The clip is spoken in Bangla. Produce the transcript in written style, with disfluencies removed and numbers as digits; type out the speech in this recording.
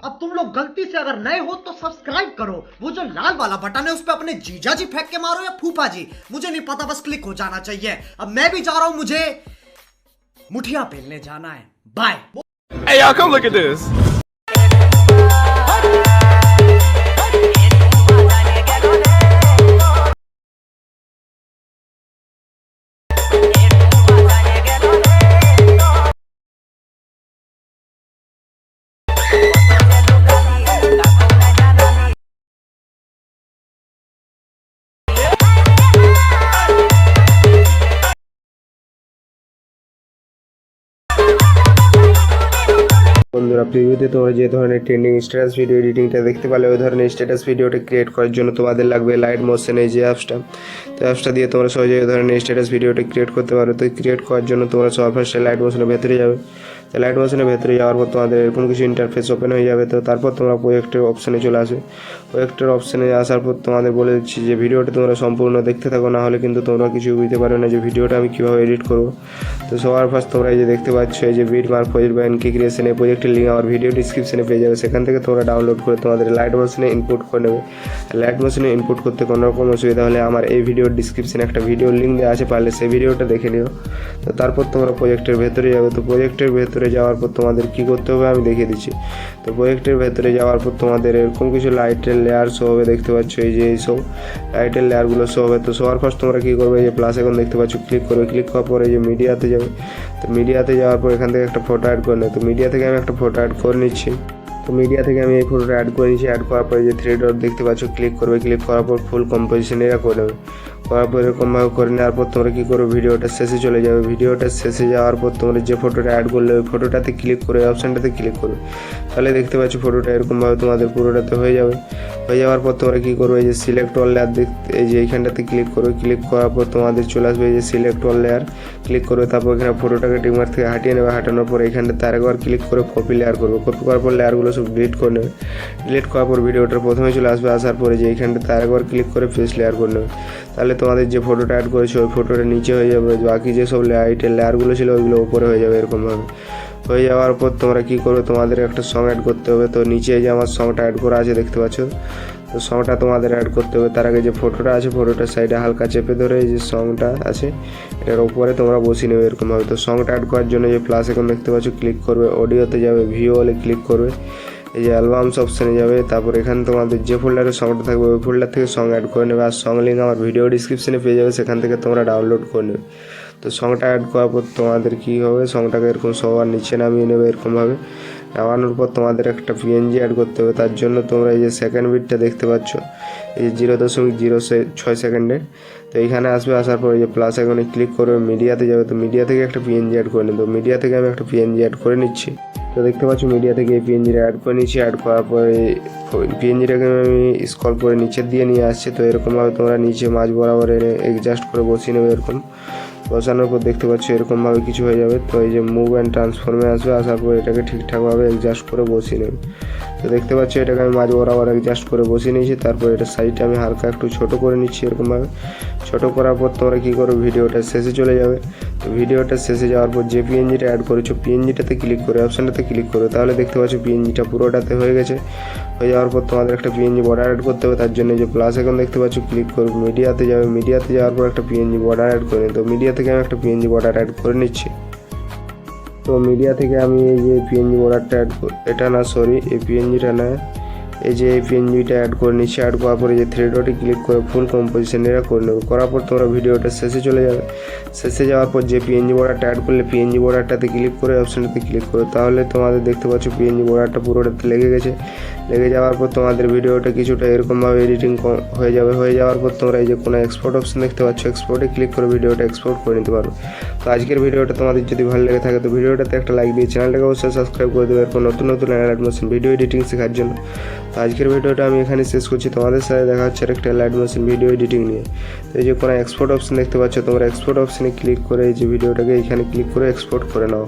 अब तुम लोग गलती से अगर नए हो तो सब्सक्राइब करो, वो जो लाल वाला बटन है उस पर अपने जीजा जी फेंक के मारो या फूफा जी, मुझे नहीं पता, बस क्लिक हो जाना चाहिए। अब मैं भी जा रहा हूं, मुझे मुठिया पेलने जाना है। Bye. Hey y'all, come look at this. বন্ধুরা, প্রিভিউতে তোমরা যে ধরনের ট্রেন্ডিং স্ট্যাটাস ভিডিও এডিটিংটা দেখতে পালে, ওই ধরনের স্ট্যাটাস ভিডিওটা ক্রিয়েট করার জন্য তোমাদের লাগবে লাইট মোশন, এই যে অ্যাপসটা। তো অ্যাপসটা দিয়ে তোমরা সহজে এই ধরনের স্ট্যাটাস ভিডিওটা ক্রিয়েট করতে পারো। তো ক্রিয়েট করার জন্য তোমরা সবার ফার্স্টে লাইট মোশনের ভেতরে যাবে। তো লাইট মোশনের ভেতরে যাওয়ার পর তোমাদের এরকম কিছু ইন্টারফেস ওপেন হয়ে যাবে। তো তারপর তোমরা প্রজেক্টের অপশানে চলে আসবে। প্রজেক্টের অপশানে আসার পর তোমাদের বলে দিচ্ছি যে ভিডিওটা তোমরা সম্পূর্ণ দেখতে থাকো, না হলে কিন্তু তোমরা কিছু বুঝতে পারো না যে ভিডিওটা আমি কীভাবে এডিট করবো। তো সবার ফার্স্ট তোমরা এই যে দেখতে পাচ্ছ, এই যে বিটমার্ক প্রজেক্ট বা এনকে ক্রিয়েশন, এই প্রজেক্টের লিঙ্ক আমার ভিডিও ডিসক্রিপশনে পেয়ে যাবে। সেখান থেকে তোমরা ডাউনলোড করে তোমাদের লাইট মোশনে ইনপুট করে নেবে। লাইট মোশনে ইনপুট করতে কোনো রকম অসুবিধা হলে আমার এই ভিডিওর ডিসক্রিপশনে একটা ভিডিওর লিঙ্ক দেওয়া আছে, পারলে সেই ভিডিওটা দেখে নিও। তো তারপর তোমরা প্রজেক্টের ভেতরে যাবে। তো প্রজেক্টের ভেতরে যাওয়ার পর তোমাদের কী করতে হবে আমি দেখিয়ে দিচ্ছি। তো প্রজেক্টের ভেতরে যাওয়ার পর তোমাদের এরকম কিছু লাইটের লেয়ার শো হবে, দেখতে পাচ্ছ এই যে এইসব লাইটের লেয়ারগুলো শো হবে। তো সবার ফার্স্ট তোমরা কী করবে, এই যে প্লাস এখন দেখতে পাচ্ছ, ক্লিক করবে। ক্লিক করার পরে এই যে মিডিয়াতে যাবে। তো মিডিয়াতে যাওয়ার পর এখান থেকে একটা ফটো অ্যাড করে নেবে। তো মিডিয়া থেকে আমি একটা ফটো অ্যাড করে নিচ্ছি। তো মিডিয়া থেকে আমি এই ফটোটা অ্যাড করে নিচ্ছি। অ্যাড করার পরে যে থ্রি ডট দেখতে পাচ্ছ, ক্লিক করবে। ক্লিক করার পর ফুল কম্পোজিশন এরা করে নেবে। করার পর এরকমভাবে করে নেওয়ার পর তোমরা কী করবে, ভিডিওটা শেষে চলে যাবে। ভিডিওটা শেষে যাওয়ার পর তোমরা যে ফটোটা অ্যাড করলে ওই ফটোটাতে ক্লিক করে অপশানটাতে ক্লিক করবে। তাহলে দেখতে পাচ্ছ ফটোটা এরকমভাবে তোমাদের পুরোটাতে হয়ে যাবে। হয়ে যাওয়ার পর তোমরা কী করবে, এই যে সিলেক্ট অল লেয়ার দেখতে, এই যে এইখানটাতে ক্লিক করবে। ক্লিক করার পর তোমাদের চলে আসবে এই যে সিলেক্ট অল লেয়ার, ক্লিক করবে। তারপর এখানে ফটোটাকে টিকমার্ক থেকে হাঁটিয়ে নেবে। হাঁটানোর পর এইখানটাতে আরেকবার ক্লিক করে কপি লেয়ার করবে। কপি করার পর লেয়ারগুলো সব ডিলিট করে নেবে। ডিলিট করার পর ভিডিওটার প্রথমে চলে আসবে। আসার পরে যে এইখানটাতে আরেকবার ক্লিক করে পেস্ট লেয়ার করে নেবে। তাহলে তোমাদের যে ফটোটা অ্যাড করেছে ওই ফটোটা নিচে হয়ে যাবে, বাকি যেসব লাইটের লেয়ারগুলো ছিল ওইগুলো উপরে হয়ে যাবে। এরকমভাবে হয়ে যাওয়ার পর তোমরা কী করবে, তোমাদের একটা সং অ্যাড করতে হবে। তো নিচে যে আমার সংটা অ্যাড করা আছে দেখতে পাচ্ছ, তো সংটা তোমাদের অ্যাড করতে হবে। তার আগে যে ফটোটা আছে ফটোটার সাইডে হালকা চেপে ধরে এই যে সংটা আছে এটার উপরে তোমরা বসিয়ে নেবে এরকমভাবে। তো সংটা অ্যাড করার জন্য যে প্লাস এখন দেখতে পাচ্ছ, ক্লিক করবে। অডিওতে যাবে, ভিও হলে ক্লিক করবে। এই যে অ্যালবামস অপশানে যাবে। তারপর এখানে তোমাদের যে ফোল্ডারে সংটা থাকবে ওই ফোল্ডার থেকে সং অ্যাড করে নেবে। আর সং লিঙ্ক আমার ভিডিও ডিসক্রিপশনে পেয়ে যাবে, সেখান থেকে তোমরা ডাউনলোড করে নেবে। তো সংটা অ্যাড করার পর তোমাদের কী হবে, সংটাকে এরকম সবার নিচে নামিয়ে নেবে এরকমভাবে। নামানোর পর তোমাদের একটা পিএনজি অ্যাড করতে হবে। তার জন্য তোমরা এই যে সেকেন্ড বিটটা দেখতে পাচ্ছ, এই যে 0.06 সেকেন্ডে। তো এইখানে আসবে। আসার পর এই যে প্লাস এখানে ক্লিক করবে, মিডিয়াতে যাবে। তো মিডিয়া থেকে একটা পিএনজি অ্যাড করে নেবে। তো মিডিয়া থেকে আমি একটা পিএনজি অ্যাড করে নিচ্ছি। তো দেখতে পাচ্ছ মিডিয়া থেকে এই পিএনজিটা অ্যাড করে নিচ্ছি। অ্যাড করার পরে পিএনজিটাকে আমি স্ক্রল করে নিচের দিয়ে নিয়ে আসছি। তো এরকমভাবে তোমরা নিচে মাঝ বরাবর এনে অ্যাডজাস্ট করে বসিয়ে নেবে। এরকম বসানোর পর দেখতে পাচ্ছ এরকমভাবে কিছু হয়ে যাবে। তো এই যে মুভ অ্যান্ড ট্রান্সফর্মে আসবে। আসার পর এটাকে ঠিকঠাকভাবে অ্যাডজাস্ট করে বসিয়ে নেবে। তো দেখতে পাচ্ছ এটাকে আমি মাঝ বরাবর অ্যাডজাস্ট করে বসিয়ে নিয়েছি। তারপর এটা সাইডটা আমি হালকা একটু ছোটো করে নিচ্ছি এরকমভাবে। ছোটো করার পর তোমরা কী করো, ভিডিওটা শেষে চলে যাবে। তো ভিডিওটা শেষে যাওয়ার পর যে পিএনজিটা অ্যাড করেছো পিএনজিটাতে ক্লিক করে অপশানটাতে ক্লিক করো। তাহলে দেখতে পাচ্ছ পিএনজিটা পুরোটাতে হয়ে গেছে। হয়ে যাওয়ার পর তোমাদের একটা পিএনজি বর্ডার অ্যাড করতে হবে। তার জন্য যে প্লাস এখন দেখতে পাচ্ছ, ক্লিক করবে। মিডিয়াতে যাবে। মিডিয়াতে যাওয়ার পর একটা পিএনজি বর্ডার অ্যাড করে নিই। তো মিডিয়া থেকে আমি একটা পিএনজি বর্ডার অ্যাড করে নিচ্ছি। তো মিডিয়া থেকে আমি এই যে পিএনজি বর্ডারটা এই পিএনজিটা না, এই যে এই পিএনজিটা অ্যাড করে নিচ্ছি। অ্যাড করার পরে যে থ্রি ডটে ক্লিক করে ফুল কম্পোজিশন এরা করে নেবে। করার পর তোমরা ভিডিওটা শেষে চলে যাবে। শেষে যাওয়ার পর যে পিএনজি বর্ডারটা অ্যাড করলে পিএনজি বর্ডারটাতে ক্লিক করে অপশানটাতে ক্লিক করে, তাহলে তোমাদের দেখতে পাচ্ছ পিএনজি বর্ডারটা পুরোটাতে লেগে গেছে। লেগে যাওয়ার পর তোমাদের ভিডিওটা কিছুটা এরকমভাবে এডিটিং হয়ে যাবে। হয়ে যাওয়ার পর তোমরা এই যে কোনো এক্সপোর্ট অপশান দেখতে পাচ্ছ, এক্সপোর্টে ক্লিক করে ভিডিওটা এক্সপোর্ট করে নিতে পারো। তো আজকের ভিডিওটা তোমাদের যদি ভালো লেগে থাকে তো ভিডিওটাতে একটা লাইক দিয়ে চ্যানেলটাকে অবশ্যই সাবস্ক্রাইব করে দেবে এরপর নতুন নতুন লাইট মোশন ভিডিও এডিটিং শেখার জন্য। তো আজকের ভিডিওটা আমি এখানে শেষ করছি। তোমাদের সাথে দেখা হচ্ছে একটা লাইট মোশন ভিডিও এডিটিং নিয়ে। তো এই যে কোনো এক্সপোর্ট অপশান দেখতে পাচ্ছ, তোমরা এক্সপোর্ট অপশানে ক্লিক করে এই যে ভিডিওটাকে এইখানে ক্লিক করে এক্সপোর্ট করে নাও।